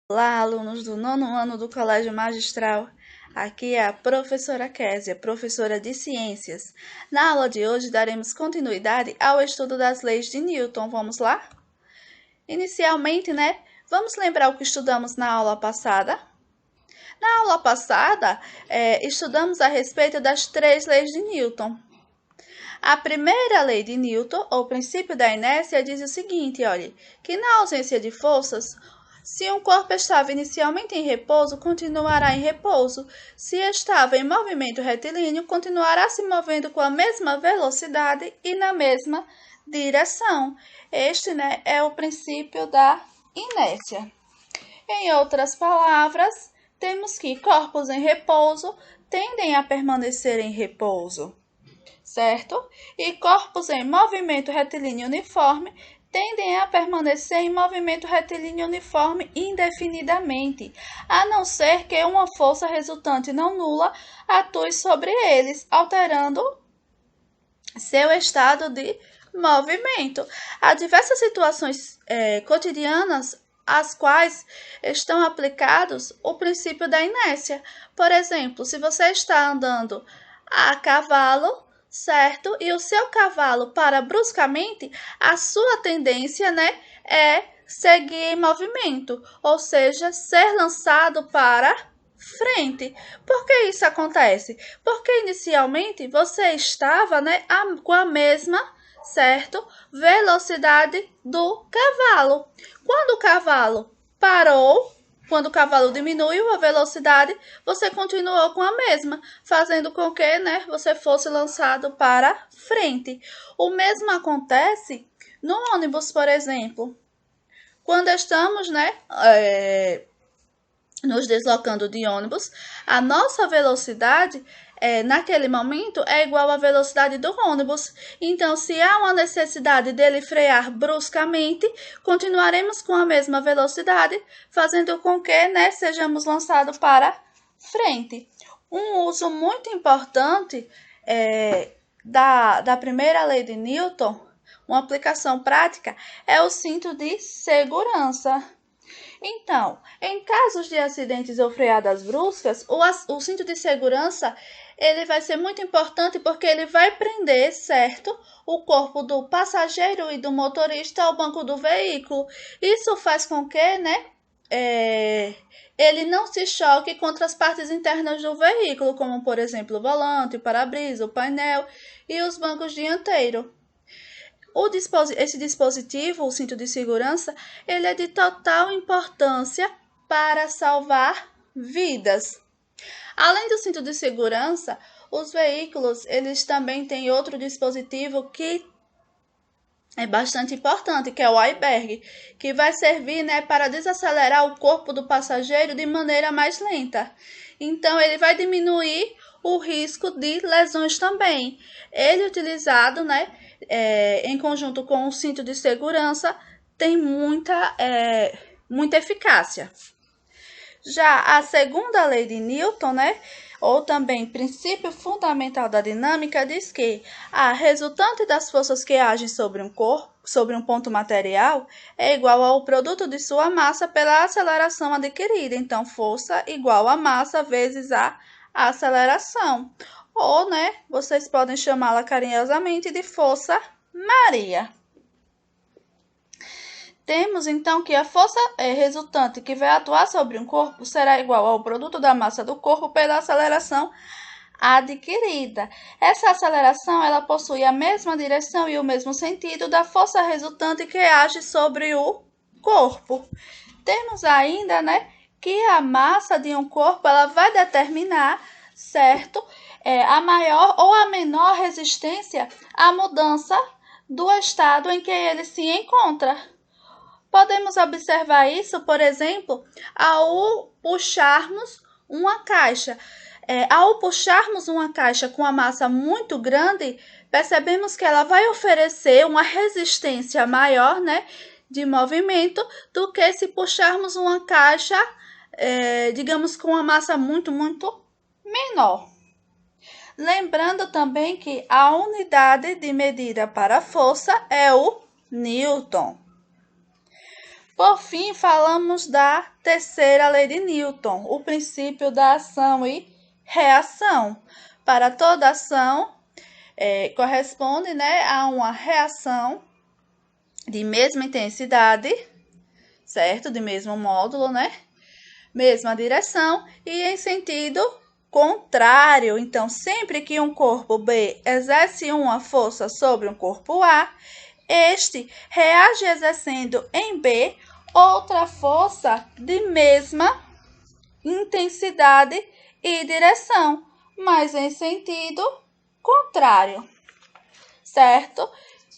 Olá, alunos do nono ano do Colégio Magistral. Aqui é a professora Késia, professora de Ciências. Na aula de hoje daremos continuidade ao estudo das leis de Newton. Vamos lá? Inicialmente, vamos lembrar o que estudamos na aula passada? Na aula passada, estudamos a respeito das 3 leis de Newton. A primeira lei de Newton, ou princípio da inércia, diz o seguinte, olha, que na ausência de forças, se um corpo estava inicialmente em repouso, continuará em repouso. Se estava em movimento retilíneo, continuará se movendo com a mesma velocidade e na mesma direção. Este, é o princípio da inércia. Em outras palavras, temos que corpos em repouso tendem a permanecer em repouso, certo? E corpos em movimento retilíneo uniforme tendem a permanecer em movimento retilíneo uniforme indefinidamente, a não ser que uma força resultante não nula atue sobre eles, alterando seu estado de movimento. Há diversas situações cotidianas às quais estão aplicados o princípio da inércia. Por exemplo, se você está andando a cavalo, certo? E o seu cavalo para bruscamente, a sua tendência, é seguir em movimento, ou seja, ser lançado para frente. Por que isso acontece? Porque inicialmente você estava, com a mesma, certo, velocidade do cavalo. Quando o cavalo parou, quando o cavalo diminuiu a velocidade, você continuou com a mesma, fazendo com que, você fosse lançado para frente. O mesmo acontece no ônibus, por exemplo. Quando estamos, nos deslocando de ônibus, a nossa velocidade naquele momento é igual à velocidade do ônibus. Então, se há uma necessidade dele frear bruscamente, continuaremos com a mesma velocidade, fazendo com que sejamos lançados para frente. Um uso muito importante da primeira lei de Newton, uma aplicação prática, é o cinto de segurança. Então, em casos de acidentes ou freadas bruscas, o cinto de segurança ele vai ser muito importante porque ele vai prender, certo, o corpo do passageiro e do motorista ao banco do veículo. Isso faz com que, ele não se choque contra as partes internas do veículo, como, por exemplo, o volante, o para-brisa, o painel e os bancos dianteiros. Esse dispositivo, o cinto de segurança, ele é de total importância para salvar vidas. Além do cinto de segurança, os veículos eles também têm outro dispositivo que é bastante importante, que é o airbag, que vai servir para desacelerar o corpo do passageiro de maneira mais lenta. Então, ele vai diminuir o risco de lesões também. Ele utilizado, em conjunto com o cinto de segurança, tem muita eficácia. Já a segunda lei de Newton, ou também princípio fundamental da dinâmica, diz que a resultante das forças que agem sobre um corpo, sobre um ponto material, é igual ao produto de sua massa pela aceleração adquirida. Então, força igual a massa vezes a aceleração. Ou, vocês podem chamá-la carinhosamente de força Maria. Temos, então, que a força resultante que vai atuar sobre um corpo será igual ao produto da massa do corpo pela aceleração adquirida. Essa aceleração ela possui a mesma direção e o mesmo sentido da força resultante que age sobre o corpo. Temos ainda, que a massa de um corpo ela vai determinar, certo, a maior ou a menor resistência à mudança do estado em que ele se encontra. Podemos observar isso, por exemplo, ao puxarmos uma caixa. Ao puxarmos uma caixa com uma massa muito grande, percebemos que ela vai oferecer uma resistência maior, de movimento do que se puxarmos uma caixa, digamos, com uma massa muito menor. Lembrando também que a unidade de medida para a força é o Newton. Por fim, falamos da terceira lei de Newton, o princípio da ação e reação. Para toda ação, corresponde, né, a uma reação de mesma intensidade, certo? De mesmo módulo, né? Mesma direção e em sentido contrário. Então, sempre que um corpo B exerce uma força sobre um corpo A, este reage exercendo em B outra força de mesma intensidade e direção, mas em sentido contrário, certo?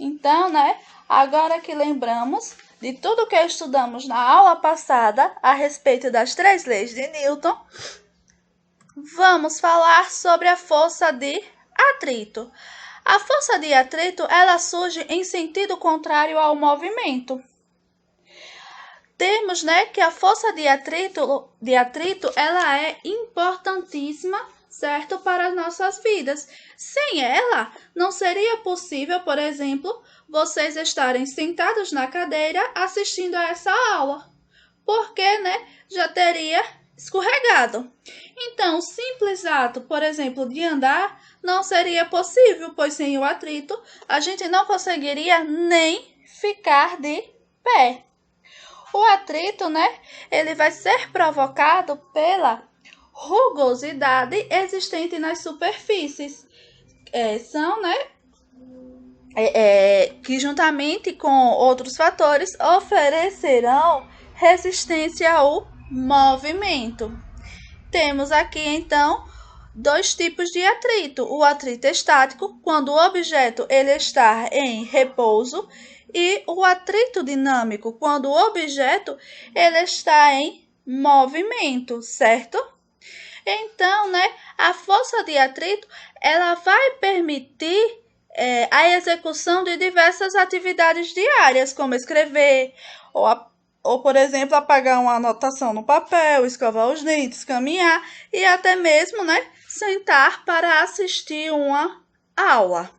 Então, né, agora que lembramos de tudo que estudamos na aula passada a respeito das 3 leis de Newton, vamos falar sobre a força de atrito. A força de atrito, ela surge em sentido contrário ao movimento. Temos, né, que a força de atrito ela é importantíssima, certo, para as nossas vidas. Sem ela, não seria possível, por exemplo, vocês estarem sentados na cadeira assistindo a essa aula, porque, né, já teria escorregado. Então, o simples ato, por exemplo, de andar, não seria possível, pois sem o atrito, a gente não conseguiria nem ficar de pé. O atrito, né, ele vai ser provocado pela rugosidade existente nas superfícies. São, né, que juntamente com outros fatores oferecerão resistência ao movimento. Temos aqui, então, 2 tipos de atrito. O atrito estático, quando o objeto ele está em repouso, e o atrito dinâmico, quando o objeto ele está em movimento, certo? Então, né, a força de atrito ela vai permitir a execução de diversas atividades diárias, como escrever, ou, por exemplo, apagar uma anotação no papel, escovar os dentes, caminhar e até mesmo, né, sentar para assistir uma aula.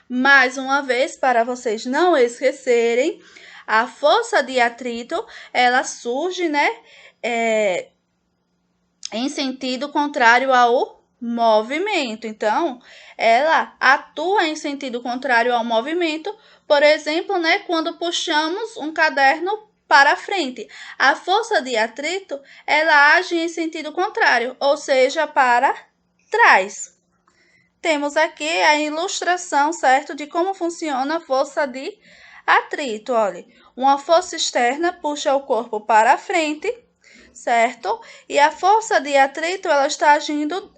Mais uma vez, para vocês não esquecerem, a força de atrito, ela surge, né, em sentido contrário ao movimento. Então, ela atua em sentido contrário ao movimento, por exemplo, né, quando puxamos um caderno para frente. A força de atrito, ela age em sentido contrário, ou seja, para trás. Temos aqui a ilustração, certo, de como funciona a força de atrito. Olha, uma força externa puxa o corpo para a frente, certo? E a força de atrito, ela está agindo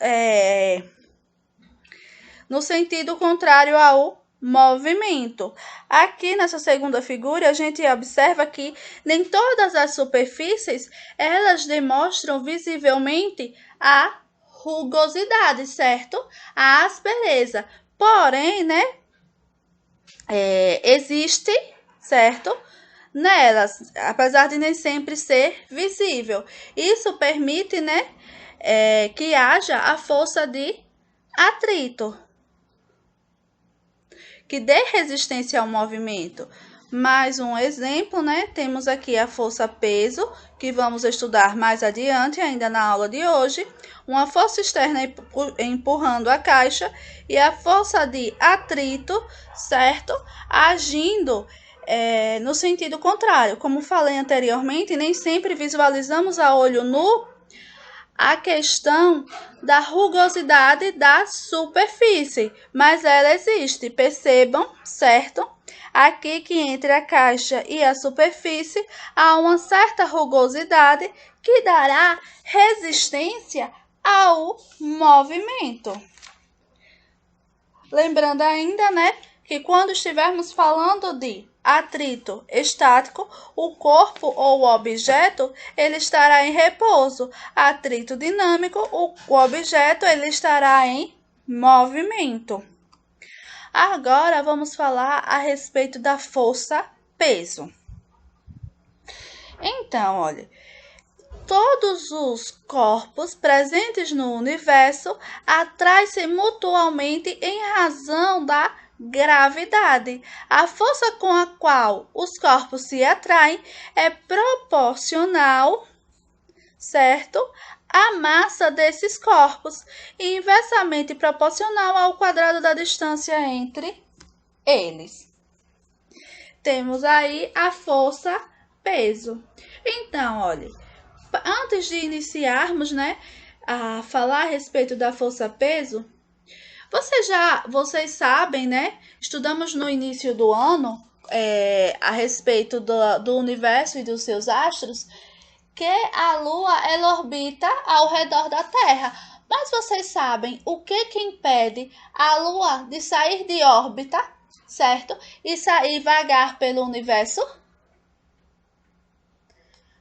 no sentido contrário ao movimento. Aqui nessa segunda figura, a gente observa que nem todas as superfícies, elas demonstram visivelmente a rugosidade, certo? A aspereza. Porém, né, existe, certo? Nelas, apesar de nem sempre ser visível. Isso permite, né, que haja a força de atrito, que dê resistência ao movimento. Mais um exemplo, né? Temos aqui a força peso, que vamos estudar mais adiante, ainda na aula de hoje. Uma força externa empurrando a caixa e a força de atrito, certo? Agindo no sentido contrário. Como falei anteriormente, nem sempre visualizamos a olho nu a questão da rugosidade da superfície, mas ela existe, percebam, certo? Aqui que entre a caixa e a superfície há uma certa rugosidade que dará resistência ao movimento. Lembrando ainda, né, que quando estivermos falando de atrito estático, o corpo ou o objeto ele estará em repouso. Atrito dinâmico, o objeto ele estará em movimento. Agora vamos falar a respeito da força-peso. Então, olha, todos os corpos presentes no universo atraem-se mutuamente em razão da gravidade. A força com a qual os corpos se atraem é proporcional, certo? À massa desses corpos e inversamente proporcional ao quadrado da distância entre eles. Temos aí a força-peso. Então, olha, antes de iniciarmos, né, a falar a respeito da força-peso, vocês sabem, né? Estudamos no início do ano a respeito do universo e dos seus astros, que a Lua ela orbita ao redor da Terra. Mas vocês sabem o que impede a Lua de sair de órbita, certo? E sair vagar pelo universo?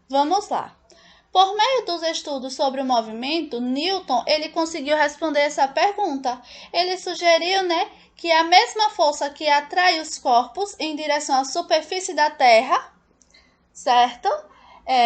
Vamos lá. Por meio dos estudos sobre o movimento, Newton ele conseguiu responder essa pergunta. Ele sugeriu, né, que a mesma força que atrai os corpos em direção à superfície da Terra, certo?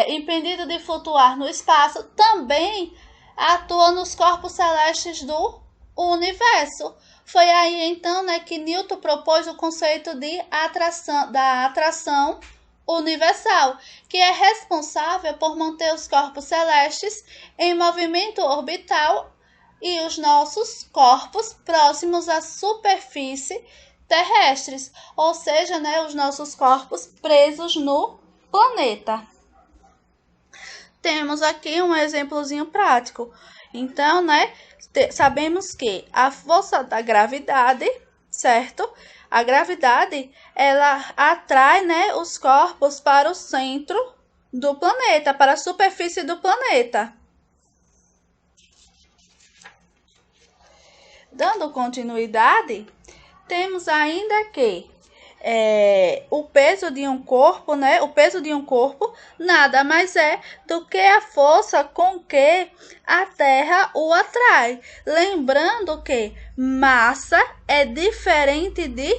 Impedido de flutuar no espaço, também atua nos corpos celestes do universo. Foi aí então, né, que Newton propôs o conceito de atração universal, que é responsável por manter os corpos celestes em movimento orbital e os nossos corpos próximos à superfície terrestres, ou seja, né, os nossos corpos presos no planeta. Temos aqui um exemplozinho prático. Então, né, sabemos que a força da gravidade, certo? A gravidade, ela atrai, né, os corpos para o centro do planeta, para a superfície do planeta. Dando continuidade, temos ainda que o peso de um corpo, né? O peso de um corpo nada mais é do que a força com que a Terra o atrai. Lembrando que massa é diferente de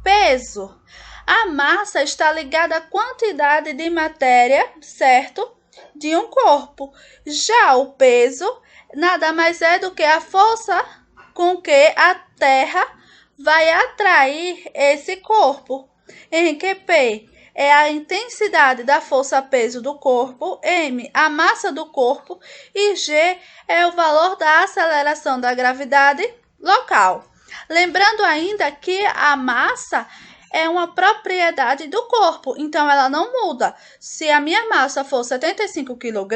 peso. A massa está ligada à quantidade de matéria, certo? De um corpo. Já o peso nada mais é do que a força com que a Terra vai atrair esse corpo, em que P é a intensidade da força-peso do corpo, M a massa do corpo e G é o valor da aceleração da gravidade local. Lembrando ainda que a massa é uma propriedade do corpo, então ela não muda. Se a minha massa for 75 kg,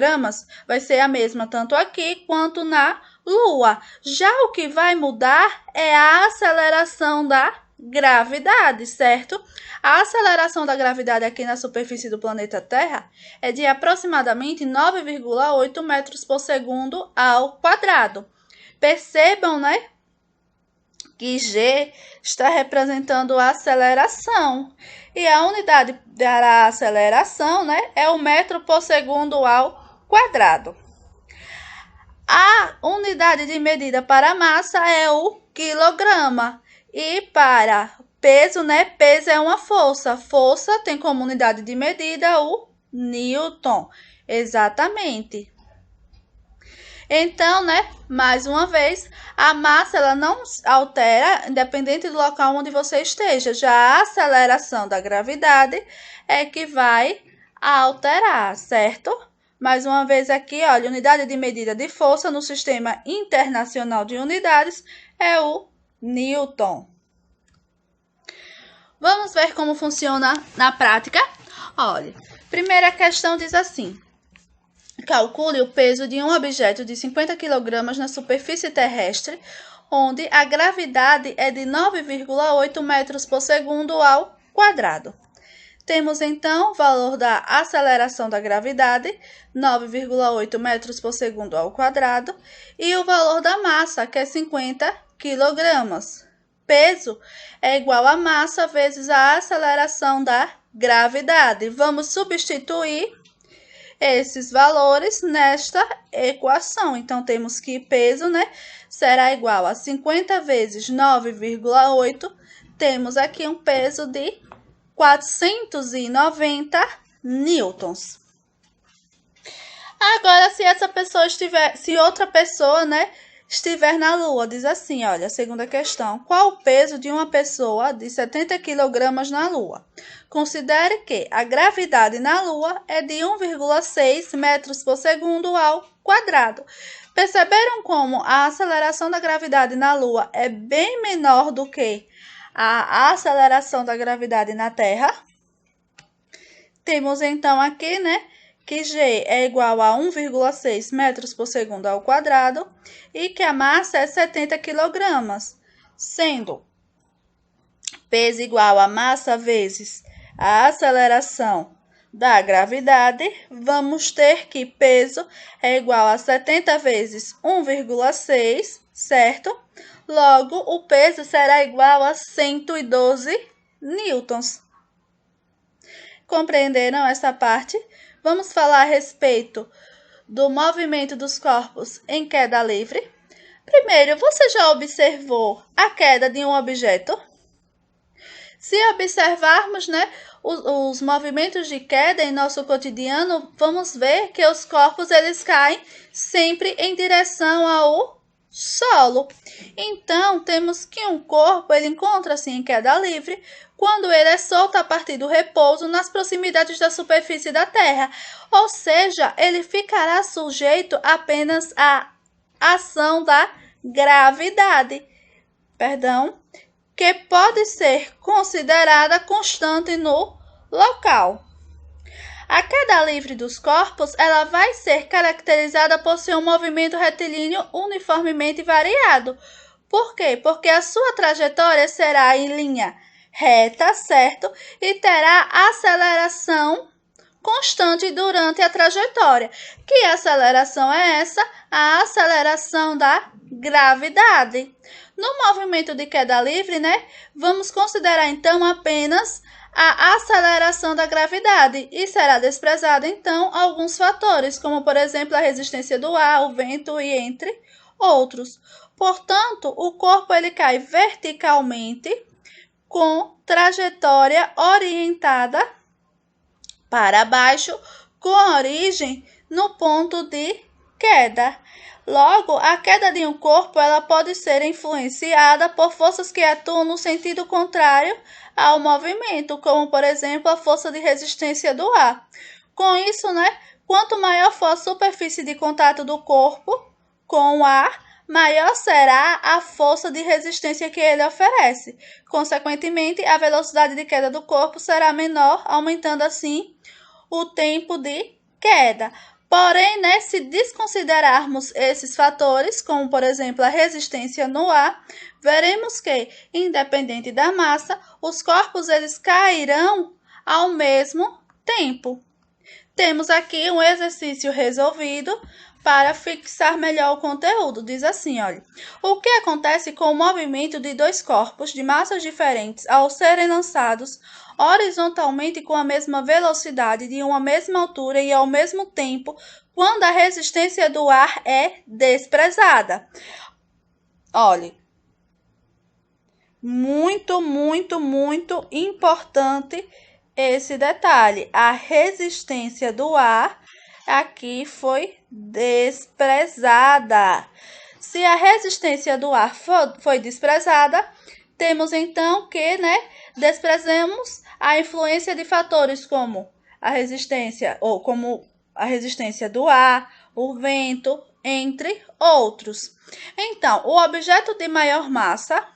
vai ser a mesma tanto aqui quanto na Lua. Já o que vai mudar é a aceleração da gravidade, certo? A aceleração da gravidade aqui na superfície do planeta Terra é de aproximadamente 9,8 metros por segundo ao quadrado. Percebam, né, que G está representando a aceleração. E a unidade da aceleração, né, é o metro por segundo ao quadrado. A unidade de medida para a massa é o quilograma. E para peso, né, peso é uma força. Força tem como unidade de medida o Newton. Exatamente. Então, né, mais uma vez, a massa ela não altera, independente do local onde você esteja. Já a aceleração da gravidade é que vai alterar, certo? Mais uma vez aqui, olha, unidade de medida de força no Sistema Internacional de Unidades é o Newton. Vamos ver como funciona na prática? Olha, primeira questão diz assim: calcule o peso de um objeto de 50 kg na superfície terrestre, onde a gravidade é de 9,8 metros por segundo ao quadrado. Temos, então, o valor da aceleração da gravidade, 9,8 metros por segundo ao quadrado, e o valor da massa, que é 50 kg. Peso é igual a massa vezes a aceleração da gravidade. Vamos substituir esses valores nesta equação. Então, temos que peso, né, será igual a 50 vezes 9,8. Temos aqui um peso de 490 newtons. Agora, se outra pessoa, né, estiver na Lua. Diz assim, olha, a segunda questão. Qual o peso de uma pessoa de 70 kg na Lua? Considere que a gravidade na Lua é de 1,6 metros por segundo ao quadrado. Perceberam como a aceleração da gravidade na Lua é bem menor do que a aceleração da gravidade na Terra? Temos então aqui, né, que G é igual a 1,6 metros por segundo ao quadrado e que a massa é 70 kg, sendo peso igual a massa vezes a aceleração da gravidade, vamos ter que peso é igual a 70 vezes 1,6, certo? Logo, o peso será igual a 112 newtons. Compreenderam essa parte? Vamos falar a respeito do movimento dos corpos em queda livre. Primeiro, você já observou a queda de um objeto? Se observarmos, né, os movimentos de queda em nosso cotidiano, vamos ver que os corpos eles caem sempre em direção ao solo. Então, temos que um corpo ele encontra-se em queda livre quando ele é solto a partir do repouso nas proximidades da superfície da Terra, ou seja, ele ficará sujeito apenas à ação da gravidade, que pode ser considerada constante no local. A queda livre dos corpos ela vai ser caracterizada por seu movimento retilíneo uniformemente variado. Por quê? Porque a sua trajetória será em linha reta, certo? E terá aceleração constante durante a trajetória. Que aceleração é essa? A aceleração da gravidade. No movimento de queda livre, né, vamos considerar então apenas a aceleração da gravidade e será desprezado então alguns fatores, como por exemplo a resistência do ar, o vento e entre outros. Portanto, o corpo ele cai verticalmente com trajetória orientada para baixo, com origem no ponto de queda. Logo, a queda de um corpo ela pode ser influenciada por forças que atuam no sentido contrário ao movimento, como por exemplo a força de resistência do ar. Com isso, né, quanto maior for a superfície de contato do corpo com o ar, maior será a força de resistência que ele oferece. Consequentemente, a velocidade de queda do corpo será menor, aumentando assim o tempo de queda. Porém, né, se desconsiderarmos esses fatores, como por exemplo a resistência no ar, veremos que, independente da massa, os corpos eles cairão ao mesmo tempo. Temos aqui um exercício resolvido para fixar melhor o conteúdo. Diz assim, olha, o que acontece com o movimento de dois corpos de massas diferentes ao serem lançados horizontalmente com a mesma velocidade, de uma mesma altura e ao mesmo tempo, quando a resistência do ar é desprezada? Olha, muito importante esse detalhe. A resistência do ar aqui foi desprezada. Se a resistência do ar foi desprezada, temos então que, né, desprezemos a influência de fatores como a resistência do ar, o vento, entre outros. Então, o objeto de maior massa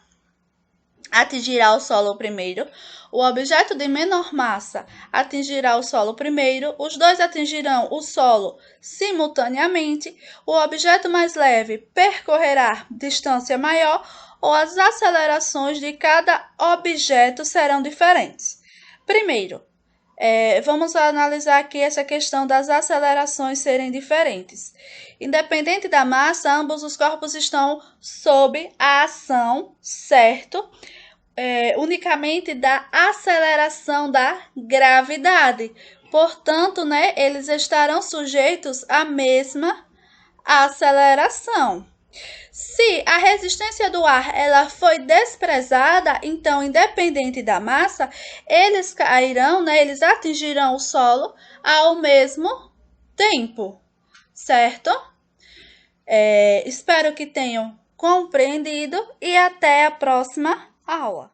atingirá o solo primeiro, o objeto de menor massa atingirá o solo primeiro, os dois atingirão o solo simultaneamente, o objeto mais leve percorrerá distância maior ou as acelerações de cada objeto serão diferentes. Primeiro, vamos analisar aqui essa questão das acelerações serem diferentes. Independente da massa, ambos os corpos estão sob a ação, certo? Unicamente da aceleração da gravidade. Portanto, né, eles estarão sujeitos à mesma aceleração. Se a resistência do ar ela foi desprezada, então, independente da massa, eles cairão, né, eles atingirão o solo ao mesmo tempo, certo? Espero que tenham compreendido e até a próxima aula.